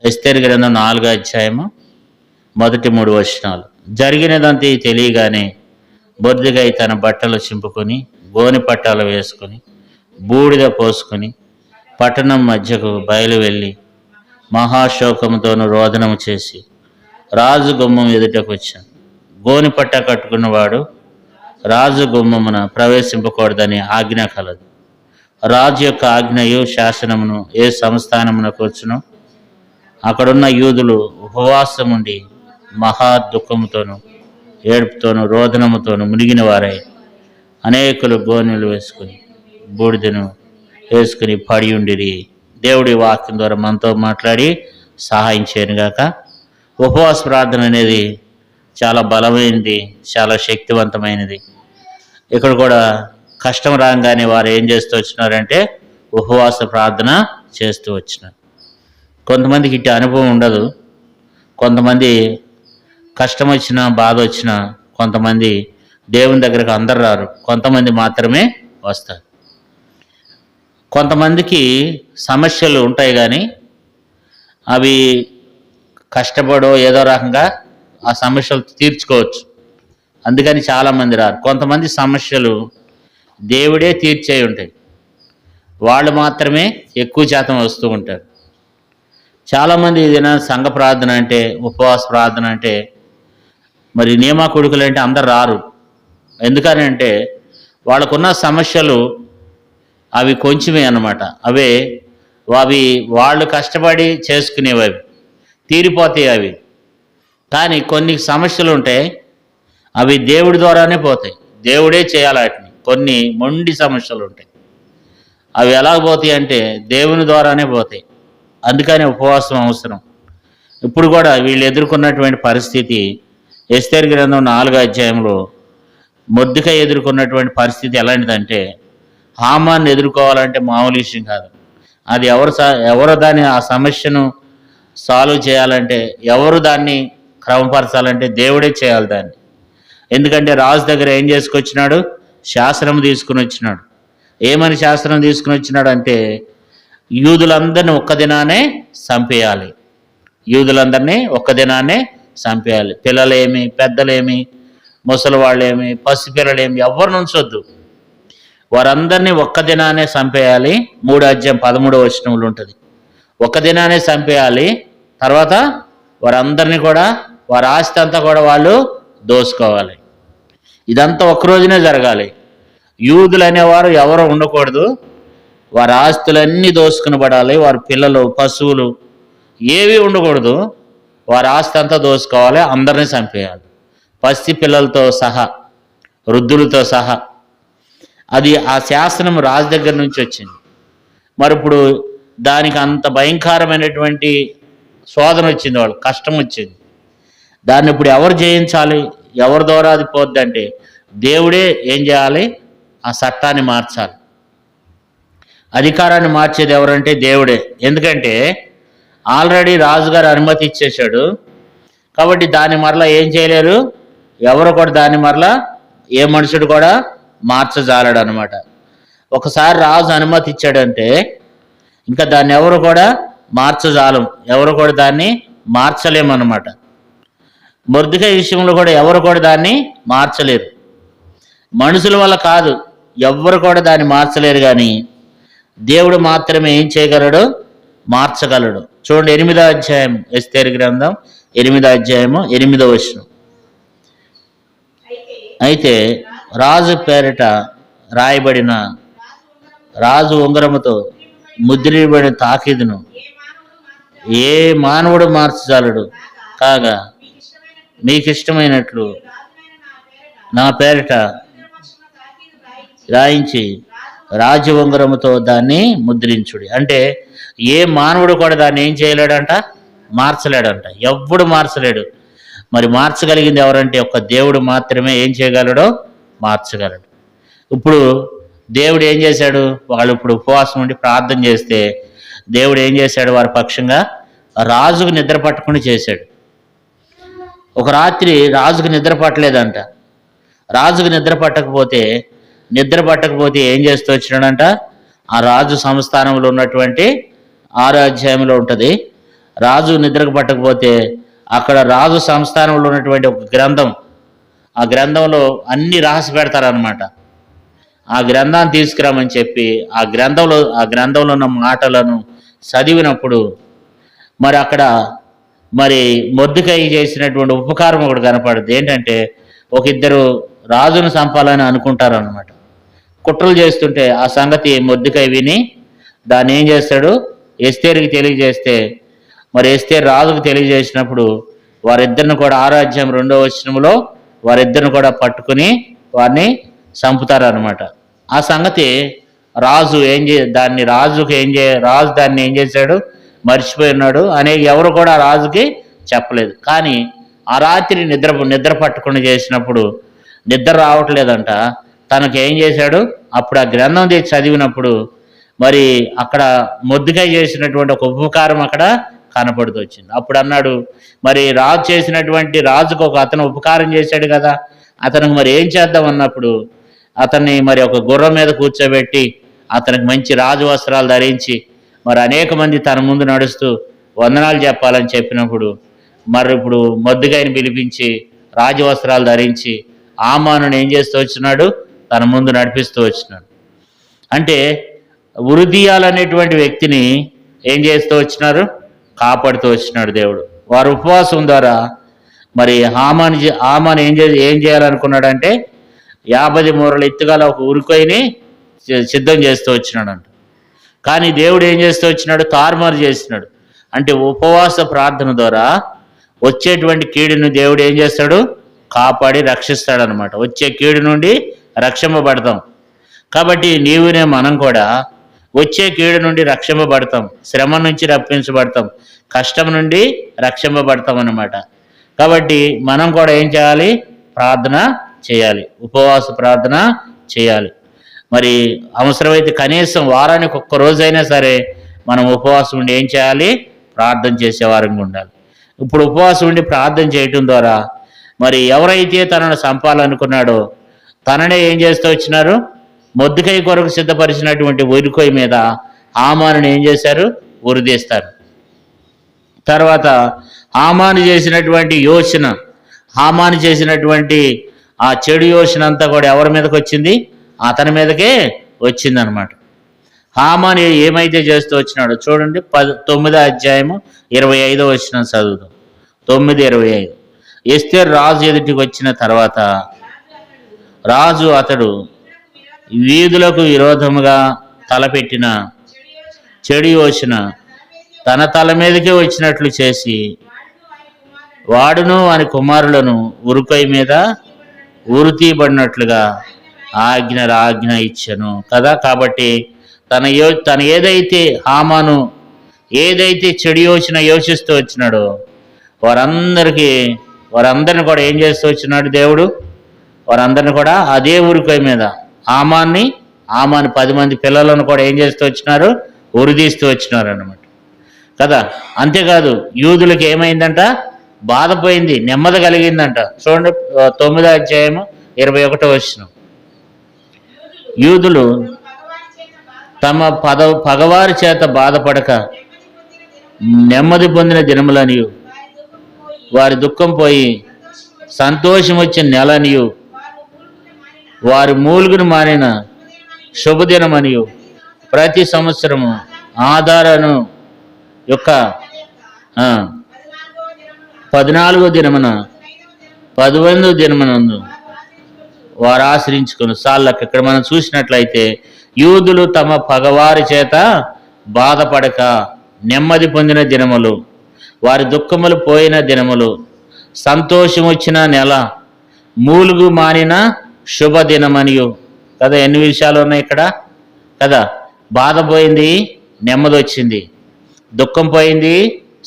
ఎస్తేరు గ్రంథం 4వ అధ్యాయము మొదటి 3 వచనాలు. జరిగినదంతా తెలియగానే మొర్దెకై తన బట్టలు చింపుకొని గోని పట్టాలు వేసుకుని బూడిద పోసుకుని పట్టణం మధ్యకు బయలు వెళ్ళి మహాశోకముతోనూ రోదనము చేసి రాజు గుమ్మం ఎదుటకు వచ్చాను. గోని పట్ట కట్టుకున్నవాడు రాజు గుమ్మమున ప్రవేశింపకూడదని ఆజ్ఞ కలదు. రాజు యొక్క ఆజ్ఞయు శాసనమును ఏ సంస్థానమునకు వచ్చునో అక్కడున్న యూదులు ఉపవాసముండి మహా దుఃఖముతోనూ ఏడుపుతోనూ రోదనముతోనూ మునిగిన వారై అనేకులు గోనెలు వేసుకుని బూడిదను వేసుకుని పడి ఉండిరి. దేవుడి వాక్యం ద్వారా మనతో మాట్లాడి సహాయం చేయనుగాక. ఉపవాస ప్రార్థన అనేది చాలా బలమైనది, చాలా శక్తివంతమైనది. ఇక్కడ కూడా కష్టం రాగానే వారు ఏం చేస్తూ వచ్చినారంటే ఉపవాస ప్రార్థన చేస్తూ వచ్చినారు. కొంతమందికి ఇట్టి అనుభవం ఉండదు. కొంతమంది కష్టం వచ్చినా బాధ వచ్చినా కొంతమంది దేవుని దగ్గరకు అందరు రారు, కొంతమంది మాత్రమే వస్తారు. కొంతమందికి సమస్యలు ఉంటాయి కానీ అవి కష్టపడో ఏదో రకంగా ఆ సమస్యలు తీర్చుకోవచ్చు, అందుకని చాలామంది రారు. కొంతమంది సమస్యలు దేవుడే తీర్చే ఉంటాయి, వాళ్ళు మాత్రమే ఎక్కువ శాతం వస్తూ ఉంటారు. చాలామంది ఏదైనా సంఘ ప్రార్థన అంటే ఉపవాస ప్రార్థన అంటే మరి నియమ కొడుకులు అంటే అందరు రారు. ఎందుకని అంటే వాళ్ళకున్న సమస్యలు అవి కొంచెమే అన్నమాట. అవి వాళ్ళు కష్టపడి చేసుకునేవి, అవి తీరిపోతాయి అవి. కానీ కొన్ని సమస్యలు ఉంటాయి, అవి దేవుడి ద్వారానే పోతాయి, దేవుడే చేయాలి వాటిని. కొన్ని మొండి సమస్యలు ఉంటాయి, అవి ఎలా పోతాయి అంటే దేవుని ద్వారానే పోతాయి. అందుకని ఉపవాసం అవసరం. ఇప్పుడు కూడా వీళ్ళు ఎదుర్కొన్నటువంటి పరిస్థితి ఎస్తేరు గ్రంథం 4వ అధ్యాయంలో మొర్దెకై ఎదుర్కొన్నటువంటి పరిస్థితి ఎలాంటిదంటే హామాన్ని ఎదుర్కోవాలంటే మామూలు విషయం కాదు. అది ఎవరు దాన్ని ఆ సమస్యను సాల్వ్ చేయాలంటే, ఎవరు దాన్ని క్రమపరచాలంటే దేవుడే చేయాలి దాన్ని. ఎందుకంటే రాజు దగ్గర ఏం చేసుకొచ్చినాడు? శాసనం తీసుకుని వచ్చినాడు. ఏమని శాసనం తీసుకుని వచ్చినాడు అంటే యూదులందరినీ ఒక్క దినానే చంపేయాలి. యూదులందరినీ ఒక్క దినానే చంపేయాలి. పిల్లలేమి, పెద్దలేమి, ముసలి వాళ్ళేమి, పసిపిల్లలేమి ఎవరిని ఉంచొద్దు, వారందరినీ ఒక్క దినానే చంపేయాలి. 3వ అధ్యాయం 13వ వచనంలో ఉంటుంది. ఒక్క దినానే చంపేయాలి. తర్వాత వారందరినీ కూడా వారి ఆస్తి అంతా కూడా వాళ్ళు దోసుకోవాలి. ఇదంతా ఒక్క రోజునే జరగాలి. యూదులు అనేవారు ఎవరు ఉండకూడదు, వారి ఆస్తులన్నీ దోసుకుని పడాలి. వారి పిల్లలు, పశువులు ఏవి ఉండకూడదు, వారి ఆస్తి అంతా దోసుకోవాలి, అందరినీ చంపేయాలి, పసి పిల్లలతో సహా, వృద్ధులతో సహా. అది ఆ శాసనం రాజు దగ్గర నుంచి వచ్చింది. మరి ఇప్పుడు దానికి అంత భయంకరమైనటువంటి శోధన వచ్చింది, వాళ్ళు కష్టం వచ్చింది. దాన్ని ఇప్పుడు ఎవరు జయించాలి? ఎవరి ద్వారా అది పోద్ది అంటే దేవుడే ఏం చేయాలి? ఆ చట్టాన్ని మార్చాలి. అధికారాన్ని మార్చేది ఎవరంటే దేవుడే. ఎందుకంటే ఆల్రెడీ రాజుగారు అనుమతి ఇచ్చేశాడు కాబట్టి దాన్ని మరలా ఏం చేయలేరు, ఎవరు కూడా దాన్ని మరలా ఏ మనుషుడు కూడా మార్చజాలడు అనమాట. ఒకసారి రాజు అనుమతి ఇచ్చాడంటే ఇంకా దాన్ని ఎవరు కూడా మార్చజాలం, ఎవరు కూడా దాన్ని మార్చలేమన్నమాట. మొర్దెకై విషయంలో కూడా ఎవరు కూడా దాన్ని మార్చలేరు. మనుషుల వల్ల కాదు, ఎవ్వరు కూడా దాన్ని మార్చలేరు. కానీ దేవుడు మాత్రమే ఏం చేయగలడు? మార్చగలడు. చూడండి 8వ అధ్యాయం ఎస్తేరు గ్రంథం 8వ అధ్యాయము 8వ వచనం. అయితే రాజు పేరిట రాయబడిన రాజు ఉంగరముతో ముద్రించబడిన తాకీదును ఏ మానవుడు మార్చగలడు కాగా మీకు ఇష్టమైనట్లు నా పేరిట రాయించి రాజు ఉంగరముతో దాన్ని ముద్రించుడి. అంటే ఏ మానవుడు కూడా దాన్ని ఏం చేయలేడంట? మార్చలేడంట. ఎవ్వడు మార్చలేడు. మరి మార్చగలిగింది ఎవరంటే ఒక్క దేవుడు మాత్రమే ఏం చేయగలడో మార్చగలడు. ఇప్పుడు దేవుడు ఏం చేశాడు? వాళ్ళు ఇప్పుడు ఉపవాసం ఉండి ప్రార్థన చేస్తే దేవుడు ఏం చేశాడు? వారి పక్షంగా రాజుకు నిద్ర పట్టకుండా చేశాడు. ఒక రాత్రి రాజుకు నిద్ర పట్టలేదంట. రాజుకు నిద్ర పట్టకపోతే ఏం చేస్తూ వచ్చినాడంట? ఆ రాజు సంస్థానంలో ఉన్నటువంటి 6వ అధ్యాయంలో ఉంటుంది. రాజు నిద్రకు పట్టకపోతే అక్కడ రాజు సంస్థానంలో ఉన్నటువంటి ఒక గ్రంథం, ఆ గ్రంథంలో అన్ని రాసి పెడతారనమాట. ఆ గ్రంథాన్ని తీసుకురామని చెప్పి ఆ గ్రంథంలో ఉన్న మాటలను చదివినప్పుడు మరి అక్కడ మరి మొర్దెకై చేసినటువంటి ఉపకారం ఒకటి కనపడుతుంది. ఏంటంటే ఒక ఇద్దరు రాజును చంపాలని అనుకుంటారు అనమాట. కుట్రలు చేస్తుంటే ఆ సంగతి మొర్దెకై విని దాన్ని ఏం చేస్తాడు, ఎస్తేరుకి తెలియజేస్తే మరి ఎస్తేరు రాజుకు తెలియజేసినప్పుడు వారిద్దరిని కూడా 6వ అధ్యాయం 2వ వచనంలో వారిద్దరిని కూడా పట్టుకుని వారిని చంపుతారనమాట. ఆ సంగతి రాజు రాజు దాన్ని ఏం చేశాడు, మర్చిపోయి ఉన్నాడు అనే ఎవరు కూడా రాజుకి చెప్పలేదు. కానీ ఆ రాత్రి నిద్ర పట్టకుండా చేసినప్పుడు నిద్ర రావట్లేదంట. తనకు ఏం చేశాడు, అప్పుడు ఆ గ్రంథం తెచ్చి చదివినప్పుడు మరి అక్కడ మొర్దెకై చేసినటువంటి ఒక ఉపకారం అక్కడ కనపడుతూ వచ్చింది. అప్పుడు అన్నాడు, మరి రాజుకు ఒక అతను ఉపకారం చేశాడు కదా, అతనికి మరి ఏం చేద్దాం అన్నప్పుడు అతన్ని మరి ఒక గుర్రం మీద కూర్చోబెట్టి అతనికి మంచి రాజు వస్త్రాలు ధరించి మరి అనేక మంది తన ముందు నడుస్తూ వందనాలు చెప్పాలని చెప్పినప్పుడు మరి ఇప్పుడు మొర్దెకైని పిలిపించి రాజవస్త్రాలు ధరించి హామానుని ఏం చేస్తూ వచ్చినాడు, తన ముందు నడిపిస్తూ వచ్చినాడు. అంటే ఉరిదీయాలనేటువంటి వ్యక్తిని ఏం చేస్తూ వచ్చినారు, కాపాడుతూ వచ్చినాడు దేవుడు. వారు ఉపవాసం ద్వారా మరి హామాను ఏం చేయాలనుకున్నాడంటే 50 మూరల ఎత్తుగల ఒక ఉరికొయ్యని సిద్ధం చేస్తూ వచ్చినాడంట. కానీ దేవుడు ఏం చేస్తూ వచ్చినాడు, తారుమారు చేసినాడు. అంటే ఉపవాస ప్రార్థన ద్వారా వచ్చేటువంటి కీడును దేవుడు ఏం చేస్తాడు, కాపాడి రక్షిస్తాడనమాట. వచ్చే కీడు నుండి రక్షింపబడతాం. కాబట్టి మనం కూడా వచ్చే కీడు నుండి రక్షింపబడతాం, శ్రమ నుంచి రప్పించబడతాం, కష్టం నుండి రక్షింపబడతాం అన్నమాట. కాబట్టి మనం కూడా ఏం చేయాలి, ప్రార్థన చేయాలి, ఉపవాస ప్రార్థన చేయాలి. మరి అవసరమైతే కనీసం వారానికి ఒక్క రోజైనా సరే మనం ఉపవాసం ఉండి ఏం చేయాలి, ప్రార్థన చేసేవారంగా ఉండాలి. ఇప్పుడు ఉపవాసం ఉండి ప్రార్థన చేయటం ద్వారా మరి ఎవరైతే తనను చంపాలనుకున్నాడో తననే ఏం చేస్తూ వచ్చినారు, మొర్దెకై కొరకు సిద్ధపరిచినటువంటి ఉరికొయ్య మీద హామానుని ఏం చేశారు, ఉరిదీస్తారు. తర్వాత హామాను చేసినటువంటి ఆ చెడు యోచన అంతా కూడా ఎవరి మీదకి వచ్చింది, అతని మీదకే వచ్చిందనమాట. హామాను ఏమైతే చేస్తూ వచ్చినాడో చూడండి, 9వ అధ్యాయము 25వ వచనం చదువుతాం. 9:25. ఎస్తేరు రాజు ఎదుటికి వచ్చిన తర్వాత రాజు అతడు వీధులకు విరోధముగా తలపెట్టిన చెడు యోచన తన తల మీదకే వచ్చినట్లు చేసి వాడును వాని కుమారులను ఉరికొయ్య మీద ఉరితీయబడినట్లుగా ఆజ్ఞ ఇచ్చెను కదా. కాబట్టి తన ఏదైతే హామాను ఏదైతే చెడు యోచన యోచిస్తూ వచ్చినాడో వారందరిని కూడా ఏం చేస్తూ వచ్చినాడు దేవుడు, వారందరిని కూడా అదే ఉరికొయ్య మీద హామాను 10 మంది పిల్లలను కూడా ఏం చేస్తూ వచ్చినారు, ఉరిదీస్తూ వచ్చినారు అన్నమాట కదా. అంతేకాదు యూదులకు ఏమైందంట, బాధపోయింది, నెమ్మది కలిగిందంట. చూడండి 9వ అధ్యాయము 21వ వచనం. యూదులు తమ పగవారి చేత బాధపడక నెమ్మది పొందిన దినములనియు వారి దుఃఖం పోయి సంతోషం వచ్చిన నెలనియు వారి మూలుగును మానిన శుభదినమనియు ప్రతి సంవత్సరము ఆధారను యొక్క 14వ దినమున 15వ దినమునందు వారు ఆశ్రయించుకుని సాళ్ళకు. ఇక్కడ మనం చూసినట్లయితే యూదులు తమ పగవారి చేత బాధపడక నెమ్మది పొందిన దినములు, వారి దుఃఖములు పోయిన దినములు, సంతోషం వచ్చిన నెల, మూలుగు మానిన శుభదినమనియు కదా. ఎన్ని విషయాలు ఉన్నాయి ఇక్కడ కదా. బాధ పోయింది, నెమ్మది వచ్చింది, దుఃఖం పోయింది,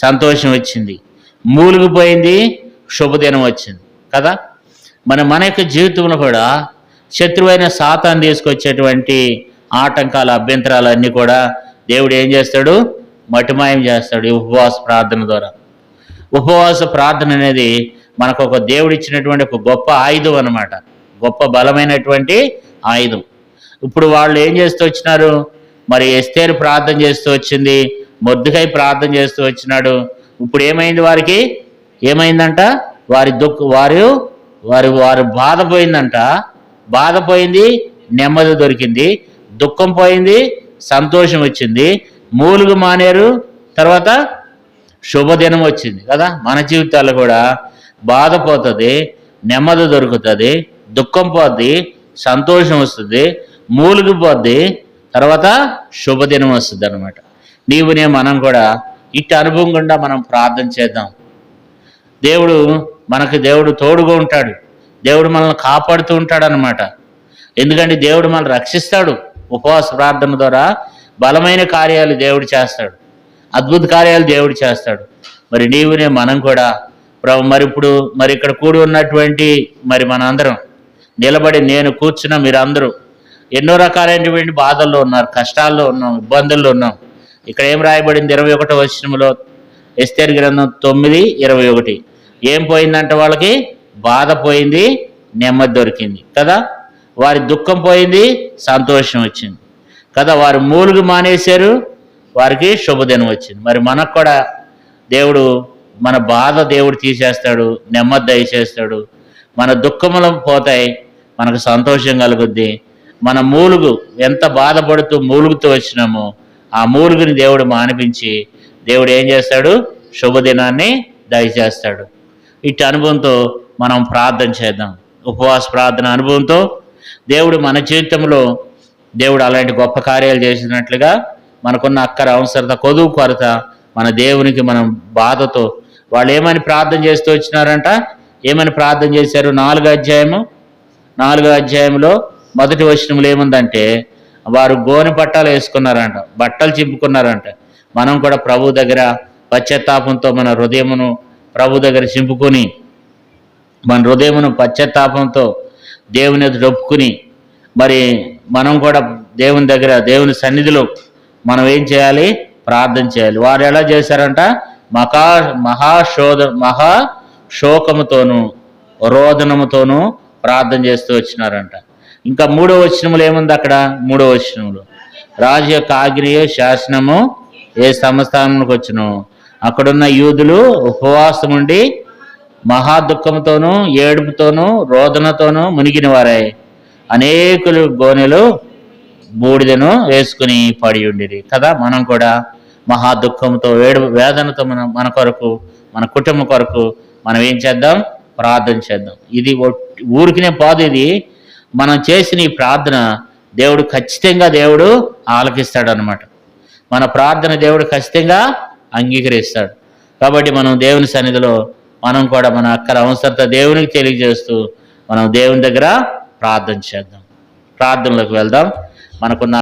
సంతోషం వచ్చింది, మూలుగుపోయింది, శుభదినం వచ్చింది కదా. మన యొక్క జీవితంలో కూడా శత్రువైన సాతాను తీసుకొచ్చేటువంటి ఆటంకాలు, అభ్యంతరాలు అన్నీ కూడా దేవుడు ఏం చేస్తాడు, మటిమాయం చేస్తాడు ఈ ఉపవాస ప్రార్థన ద్వారా. ఉపవాస ప్రార్థన అనేది మనకు ఒక దేవుడు ఇచ్చినటువంటి ఒక గొప్ప ఆయుధం అన్నమాట, గొప్ప బలమైనటువంటి ఆయుధం. ఇప్పుడు వాళ్ళు ఏం చేస్తూ వచ్చినారు, మరి ఎస్తేరు ప్రార్థన చేస్తూ వచ్చింది, మొర్దెకై ప్రార్థన చేస్తూ వచ్చినాడు. ఇప్పుడు ఏమైంది వారికి? ఏమైందంట? వారి బాధ పోయిందంట. బాధ పోయింది, నెమ్మది దొరికింది. దుఃఖం పోయింది, సంతోషం వచ్చింది. మూలుగు మానేరు, తర్వాత శుభదినం వచ్చింది కదా. మన జీవితాల్లో కూడా బాధ పోతుంది, నెమ్మది దొరుకుతుంది, దుఃఖం పోద్ది, సంతోషం వస్తుంది, మూలుగు పోద్ది, తర్వాత శుభదినం వస్తుంది అనమాట. మనం కూడా ఇట్టి అనుభవం గుండా మనం ప్రార్థన చేద్దాం. దేవుడు తోడుగా ఉంటాడు. దేవుడు మనల్ని కాపాడుతూ ఉంటాడు అనమాట. ఎందుకంటే దేవుడు మనల్ని రక్షిస్తాడు. ఉపవాస ప్రార్థన ద్వారా బలమైన కార్యాలు దేవుడు చేస్తాడు, అద్భుత కార్యాలు దేవుడు చేస్తాడు. మరి మనం కూడా మరి ఇక్కడ కూడి ఉన్నటువంటి మన అందరం నిలబడి, నేను కూర్చున్న మీరందరూ ఎన్నో రకాలైనటువంటి బాధల్లో ఉన్నారు, కష్టాల్లో ఉన్నాం, ఇబ్బందుల్లో ఉన్నాం. ఇక్కడ ఏం రాయబడింది? 21వ వచనంలో, ఎస్తేరు గ్రంథం 9:21. ఏం పోయిందంటే వాళ్ళకి? బాధ పోయింది, నెమ్మది దొరికింది కదా. వారి దుఃఖం పోయింది, సంతోషం వచ్చింది కదా. వారు మూలుగు మానేశారు, వారికి శుభదినం వచ్చింది. మరి మనకు కూడా దేవుడు మన బాధ దేవుడు తీసేస్తాడు, నెమ్మది దయచేస్తాడు. మన దుఃఖములు పోతాయి, మనకు సంతోషం కలుగుద్ది. మన మూలుగు ఎంత బాధపడుతూ మూలుగుతూ వచ్చినామో ఆ మూలుగుని దేవుడు మానిపించి దేవుడు ఏం చేస్తాడు? శుభదినాన్ని దయచేస్తాడు. ఇట్టి అనుభవంతో మనం ప్రార్థన చేద్దాం. ఉపవాస ప్రార్థన అనుభవంతో దేవుడు మన జీవితంలో దేవుడు అలాంటి గొప్ప కార్యాలు చేసినట్లుగా మనకున్న అక్కర, అవసరత, కొదువు, కొరత మన దేవునికి మనం బాధతో వాళ్ళు ఏమని ప్రార్థన చేస్తూ వచ్చినారంట? ఏమని ప్రార్థన చేశారు? 4వ అధ్యాయంలో 1వ వచనంలో ఏముందంటే, వారు గోనె పట్టాలు వేసుకున్నారంట, బట్టలు చింపుకున్నారంట. మనం కూడా ప్రభు దగ్గర పశ్చాత్తాపంతో మన హృదయమును ప్రభు దగ్గర చింపుకొని, మన హృదయమును పశ్చాత్తాపంతో దేవుని ఎదుట ఒప్పుకుని, మరి మనం కూడా దేవుని దగ్గర, దేవుని సన్నిధిలో మనం ఏం చేయాలి? ప్రార్థన చేయాలి. వారు ఎలా చేశారంట? మహాశోకముతోనూ రోదనముతోనూ ప్రార్థన చేస్తూ వచ్చినారంట. ఇంకా 3వ వచనములు ఏముంది అక్కడ? 3వ వచనములు, రాజు యొక్క ఆజ్ఞయో శాసనము ఏ సంస్థానానికి వచ్చును, అక్కడున్న యూదులు ఉపవాసం ఉండి మహాదుఃఖంతోనూ ఏడుపుతోనూ రోదనతోనూ మునిగిన వారై అనేకులు గోనెలు బూడిదను వేసుకుని పడి ఉండిరి కదా. మనం కూడా మహా దుఃఖంతో వేదనతో మన కొరకు, మన కుటుంబం కొరకు మనం ఏం చేద్దాం? ప్రార్థన చేద్దాం. ఇది ఊరికినే పోదు. ఇది మనం చేసిన ఈ ప్రార్థన ఖచ్చితంగా దేవుడు ఆలకిస్తాడు అనమాట. మన ప్రార్థన దేవుడు ఖచ్చితంగా అంగీకరిస్తాడు. కాబట్టి మనం దేవుని సన్నిధిలో మనం కూడా మన అక్కర, అవసరత దేవునికి తెలియజేస్తూ మనం దేవుని దగ్గర ప్రార్థన చేద్దాం. ప్రార్థనలోకి వెళ్దాం. మనకున్న